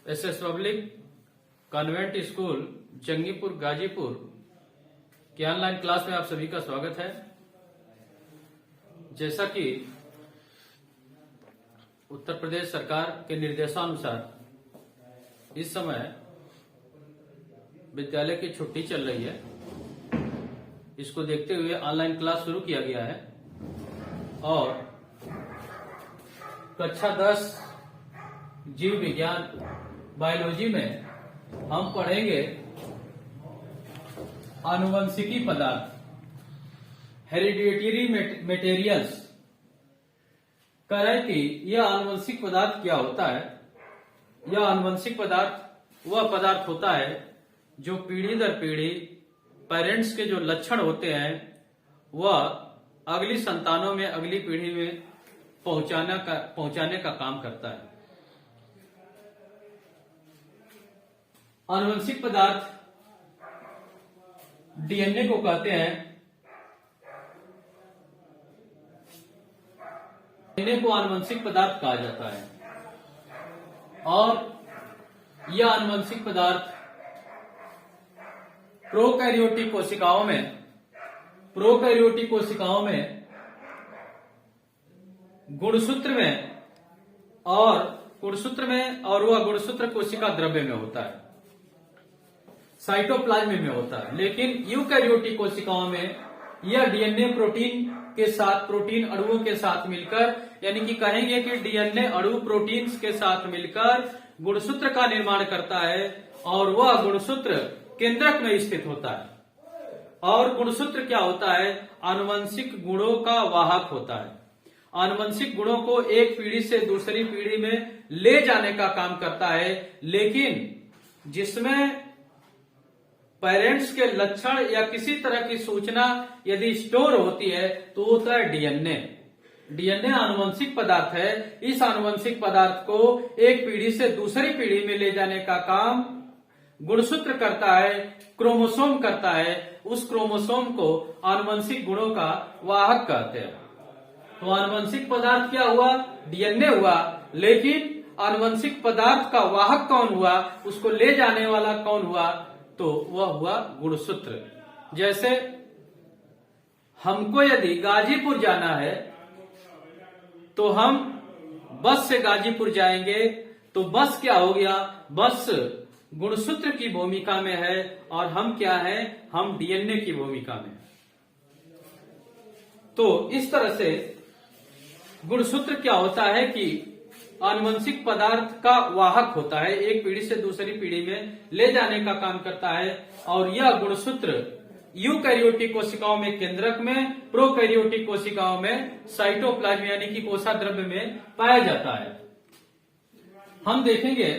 SS public convent school Jangipur Ghazipur की online class में आप सभी का स्वागत है। जैसा कि उत्तर प्रदेश सरकार के निर्देशानुसार इस समय विद्यालय की छुट्टी चल रही है, इसको देखते हुए ऑनलाइन क्लास शुरू किया गया है और कक्षा 10 जीव विज्ञान बायोलॉजी में हम पढ़ेंगे आनुवंशिकी पदार्थ, हेरिडिटरी मटेरियल्स। कह रहे कि यह आनुवंशिक पदार्थ क्या होता है। यह आनुवंशिक पदार्थ वह पदार्थ होता है जो पीढ़ी दर पीढ़ी पेरेंट्स के जो लक्षण होते हैं वह अगली संतानों में, अगली पीढ़ी में पहुंचाने का काम करता है। आनुवंशिक पदार्थ डीएनए को कहते हैं। डीएनए को आनुवंशिक पदार्थ कहा जाता है और यह आनुवंशिक पदार्थ प्रोकैरियोटिक कोशिकाओं में गुणसूत्र में और वह गुणसूत्र कोशिका द्रव्य में होता है, साइटोप्लाज्म में होता है। लेकिन यूकैरियोटिक कोशिकाओं में यह डीएनए प्रोटीन अणुओं के साथ मिलकर, यानी कि कहेंगे कि डीएनए अणु प्रोटीन्स के साथ मिलकर गुणसूत्र का निर्माण करता है और वह गुणसूत्र केंद्रक में स्थित होता है। और गुणसूत्र क्या होता है? आनुवंशिक गुणों का वाहक होता है। आनुवंशिक गुणों को एक पीढ़ी से दूसरी पीढ़ी में ले जाने का काम करता है, लेकिन जिसमें पेरेंट्स के लक्षण या किसी तरह की सूचना यदि स्टोर होती है तो होता है डीएनए। डीएनए आनुवंशिक पदार्थ है। इस आनुवंशिक पदार्थ को एक पीढ़ी से दूसरी पीढ़ी में ले जाने का काम गुणसूत्र करता है, क्रोमोसोम करता है। उस क्रोमोसोम को आनुवंशिक गुणों का वाहक कहते हैं। तो आनुवंशिक पदार्थ क्या हुआ? डीएनए हुआ। लेकिन आनुवंशिक पदार्थ का वाहक कौन हुआ? उसको ले जाने वाला कौन हुआ? तो वह हुआ गुणसूत्र। जैसे हमको यदि गाजीपुर जाना है तो हम बस से गाजीपुर जाएंगे, तो बस क्या हो गया? बस गुणसूत्र की भूमिका में है और हम क्या है? हम डीएनए की भूमिका में। तो इस तरह से गुणसूत्र क्या होता है कि आनुवंशिक पदार्थ का वाहक होता है, एक पीढ़ी से दूसरी पीढ़ी में ले जाने का काम करता है। और यह गुणसूत्र यूकैरियोटिक कोशिकाओं में केंद्रक में, प्रोकैरियोटिक कोशिकाओं में साइटोप्लाज्म यानी कि कोशिका द्रव्य में पाया जाता है। हम देखेंगे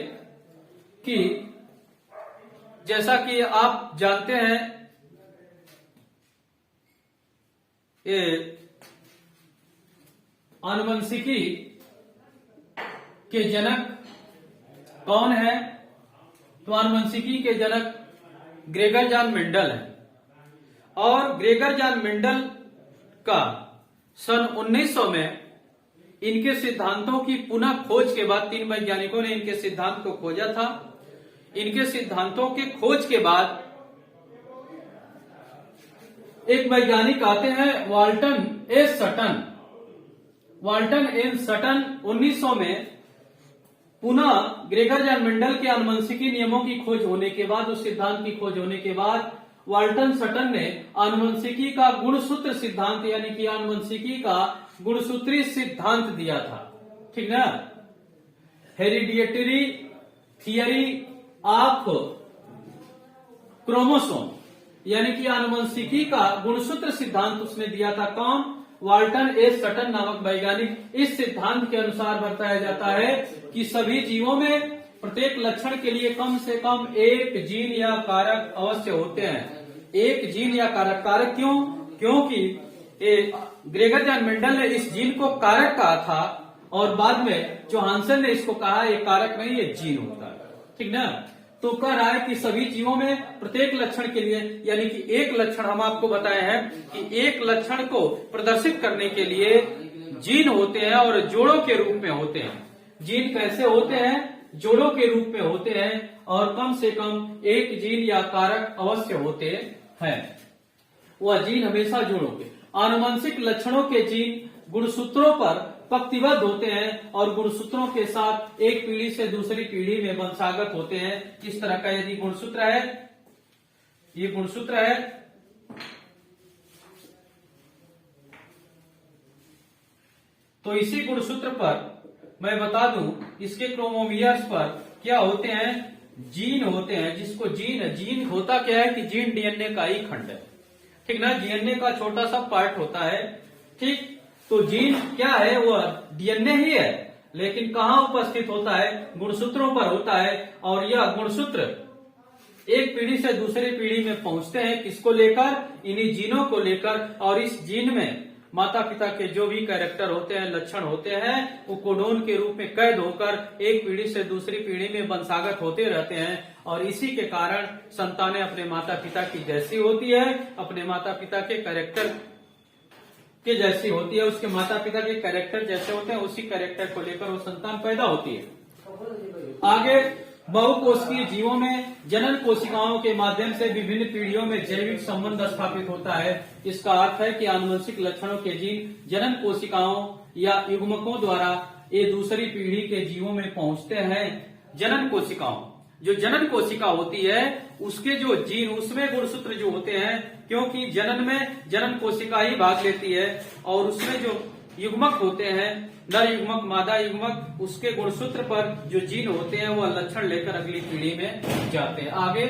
कि जैसा कि आप जानते हैं, ये आनुवंशिकी के जनक कौन है? तो आनुवंशिकी के जनक ग्रेगर जॉन मेंडल है। और ग्रेगर जॉन मेंडल का सन 1900 में इनके सिद्धांतों की पुनः खोज के बाद 3 वैज्ञानिकों ने इनके सिद्धांत को खोजा था। इनके सिद्धांतों के खोज के बाद एक वैज्ञानिक आते हैं वाल्टन एन सटन 1900 में पुनः ग्रेगर जॉन मेंडल के आनुवंशिकी नियमों की खोज होने के बाद, उस सिद्धांत की खोज होने के बाद वाल्टन सटन ने आनुवंशिकी का गुणसूत्र सिद्धांत यानी कि आनुवंशिकी का गुणसूत्री सिद्धांत दिया था। ठीक ना? हेरिडिटरी थियरी ऑफ क्रोमोसोम यानी कि आनुवंशिकी का गुणसूत्र सिद्धांत उसने दिया था। कौन? वाल्टन ए सटन नामक वैज्ञानिक। इस सिद्धांत के अनुसार बताया जाता है कि सभी जीवों में प्रत्येक लक्षण के लिए कम से कम एक जीन या कारक अवश्य होते हैं। एक जीन या कारक क्यों? क्योंकि ग्रेगर जॉन मेंडल ने इस जीन को कारक कहा था और बाद में जोहानसन ने इसको कहा ये कारक नहीं, ये जीन होता है। ठीक ना? तो कह रहा है कि सभी जीवों में प्रत्येक लक्षण के लिए, यानी कि एक लक्षण, हम आपको बताए हैं कि एक लक्षण को प्रदर्शित करने के लिए जीन होते हैं और जोड़ों के रूप में होते हैं। जीन कैसे होते हैं? जोड़ों के रूप में होते हैं और कम से कम एक जीन या कारक अवश्य होते हैं। वह जीन हमेशा जोड़ों के आनुवंशिक लक्षणों के जीन गुणसूत्रों पर पंक्तिबद्ध होते हैं और गुणसूत्रों के साथ एक पीढ़ी से दूसरी पीढ़ी में वंशागत होते हैं। इस तरह का यदि गुणसूत्र है, ये गुणसूत्र है, तो इसी गुणसूत्र पर मैं बता दूं, इसके क्रोमोसोम्स पर क्या होते हैं, जीन होते हैं। जिसको जीन होता क्या है कि जीन डीएनए का ही खंड है, ठीक ना, डीएनए का छोटा सा पार्ट होता है, ठीक। तो जीन क्या है, वह डीएनए ही है, लेकिन कहाँ उपस्थित होता है, गुणसूत्रों पर होता है। और यह गुणसूत्र एक पीढ़ी से दूसरी पीढ़ी में पहुंचते हैं, किसको लेकर, इन्हीं जीनों को लेकर। और इस जीन में माता पिता के जो भी कैरेक्टर होते हैं, लक्षण होते हैं, वो कोडोन के रूप में कैद होकर एक पीढ़ी से दूसरी पीढ़ी में वंशागत होते रहते हैं। और इसी के कारण संतानें अपने माता पिता की जैसी होती है, अपने माता पिता के कैरेक्टर के जैसी होती है, उसके माता पिता के कैरेक्टर जैसे होते हैं, उसी कैरेक्टर को लेकर वो संतान पैदा होती है। आगे बहुकोशिकीय जीवों में जनन कोशिकाओं के माध्यम से विभिन्न पीढ़ियों में जैविक संबंध स्थापित होता है। इसका अर्थ है कि आनुवंशिक लक्षणों के जीन जनन कोशिकाओं या युग्मकों द्वारा ये दूसरी पीढ़ी के जीवों में पहुंचते हैं। जनन कोशिकाओं, जो जनन कोशिका होती है, उसके जो जीन, उसमें गुणसूत्र जो होते हैं, क्योंकि जनन में जनन कोशिका ही भाग लेती है, और उसमें जो युग्मक होते हैं, नर युग्मक, मादा युग्मक, उसके गुणसूत्र पर जो जीन होते हैं वह लक्षण लेकर अगली पीढ़ी में जाते हैं। आगे,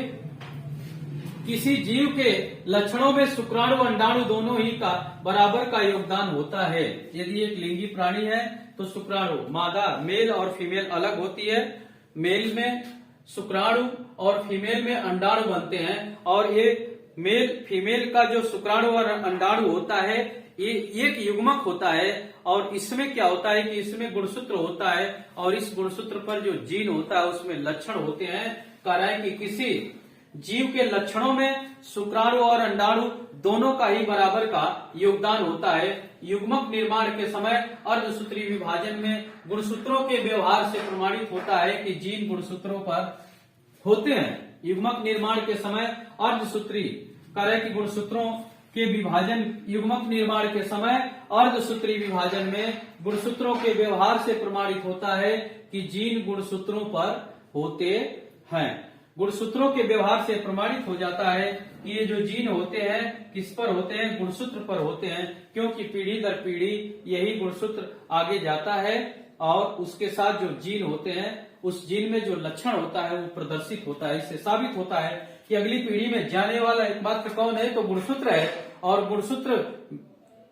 किसी जीव के लक्षणों में शुक्राणु अंडाणु दोनों ही का बराबर का योगदान होता है। यदि एक लिंगी प्राणी है तो शुक्राणु, मादा, मेल और फीमेल अलग होती है। मेल में शुक्राणु और फीमेल में अंडाणु बनते हैं, और ये मेल फीमेल का जो शुक्राणु और अंडाणु होता है, ये एक युग्मक होता है। और इसमें क्या होता है कि इसमें गुणसूत्र होता है, और इस गुणसूत्र पर जो जीन होता है उसमें लक्षण होते हैं। कह रहा है कि किसी जीव के लक्षणों में शुक्राणु और अंडाणु दोनों का ही बराबर का योगदान होता है। युग्मक निर्माण के समय अर्धसूत्री विभाजन में गुणसूत्रों के व्यवहार से प्रमाणित होता है कि जीन गुणसूत्रों पर होते हैं। युग्मक निर्माण के समय अर्धसूत्री, कह रहे कि गुणसूत्रों के विभाजन, युग्मक निर्माण के समय अर्धसूत्री विभाजन में गुणसूत्रों के व्यवहार से प्रमाणित होता है कि जीन गुणसूत्रों पर होते हैं। गुणसूत्रों के व्यवहार से प्रमाणित हो जाता है कि ये जो जीन होते हैं किस पर होते हैं, गुणसूत्र पर होते हैं, क्योंकि पीढ़ी दर पीढ़ी यही गुणसूत्र आगे जाता है, और उसके साथ जो जीन होते हैं, उस जीन में जो लक्षण होता है वो प्रदर्शित होता है। इससे साबित होता है कि अगली पीढ़ी में जाने वाला एकमात्र कौन है, तो गुणसूत्र है, और गुणसूत्र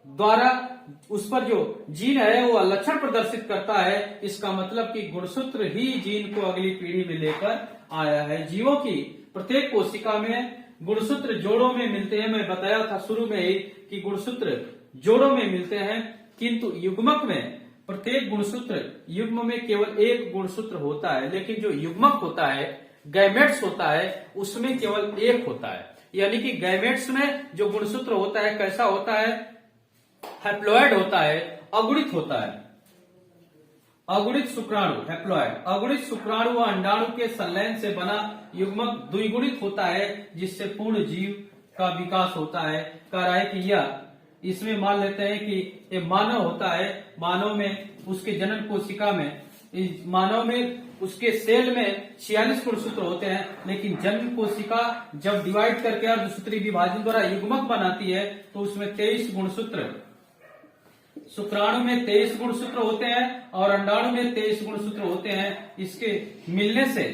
द्वारा उस पर जो जीन है वो लक्षण प्रदर्शित करता है। इसका मतलब कि गुणसूत्र ही जीन को अगली पीढ़ी में लेकर आया है। जीवों की प्रत्येक कोशिका में गुणसूत्र जोड़ों में मिलते हैं। मैं बताया था शुरू में ही कि गुणसूत्र जोड़ों में मिलते हैं, किंतु युग्मक में प्रत्येक गुणसूत्र, युग्म में केवल एक गुणसूत्र होता है, लेकिन जो युग्मक होता है, गैमेट्स होता है, उसमें केवल एक होता है। यानी कि गैमेट्स में जो गुणसूत्र होता है कैसा होता है, हैप्लॉइड होता है, अगुणित होता है। अगुणित शुक्राणु, हैप्लॉइड। अगुणित शुक्राणु व अंडाणु के संलयन से बना युग्मक द्विगुणित होता है, जिससे पूर्ण जीव का विकास होता है। कह रहा है कि यह, इसमें मान लेते हैं कि ये मानव होता है, मानव में उसके जनन कोशिका में, मानव में उसके सेल में 46 गुणसूत्र होते हैं, लेकिन जनन कोशिका जब डिवाइड करके अर्धसूत्री विभाजन द्वारा युग्मक बनाती है तो उसमें 23 गुणसूत्र, शुक्राणु में 23 गुणसूत्र होते हैं और अंडाणु में 23 गुणसूत्र होते हैं। इसके मिलने से,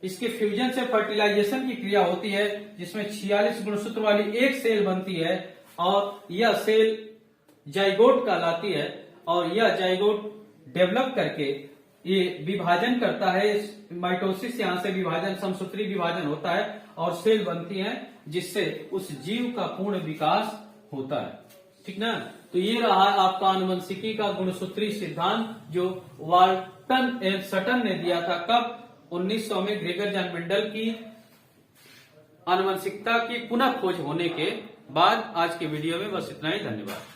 इसके फ्यूजन से फर्टिलाइजेशन की क्रिया होती है, जिसमें 46 गुणसूत्र वाली एक सेल बनती है, और यह सेल जाइगोट कहलाती है। और यह जाइगोट डेवलप करके ये विभाजन करता है, माइटोसिस, यहाँ से विभाजन, समसूत्री विभाजन होता है और सेल बनती है, जिससे उस जीव का पूर्ण विकास होता है। ठीक ना। तो ये रहा आपका आनुवंशिकी का गुणसूत्री सिद्धांत, जो वाल्टन एंड सटन ने दिया था। कब? 1900 में ग्रेगर जॉन मेंडल की आनुवंशिकता की पुनः खोज होने के बाद। आज के वीडियो में बस इतना ही। धन्यवाद।